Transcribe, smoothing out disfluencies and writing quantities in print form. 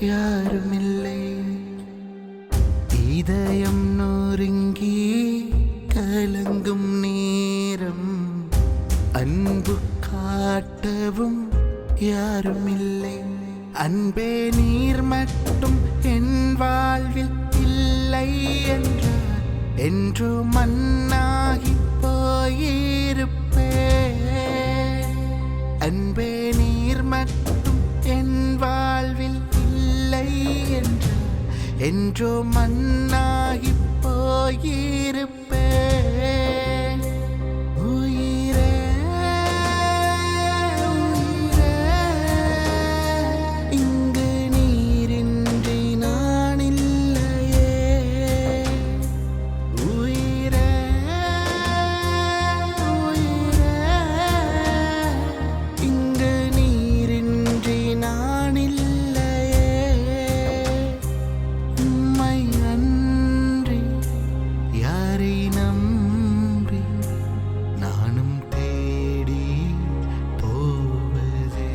யாருமில்லை. இதயம் நொறுங்கி கலங்கும் நேரம் அன்பு காட்டவும் யாருமில்லை. அன்பே நீர் மட்டும் என் வாழ்வில் இல்லை என்றார் என்றோ மண்ணாகி போயிருப்பேன். அன்பே நீர் மட்டும் என் வாழ்வில் இல்லை என்றார் என்றோ மண்ணாகி போயிருப்பேன். உயிரே உயிரே இங்கு நீரின்றி நான் இல்லையே. உயிரே உயிரே இங்கு நீரின்றி நான் இல்லையே. உம்மை அன்றி யாரை நம்பி நானும் தேடி போவதே.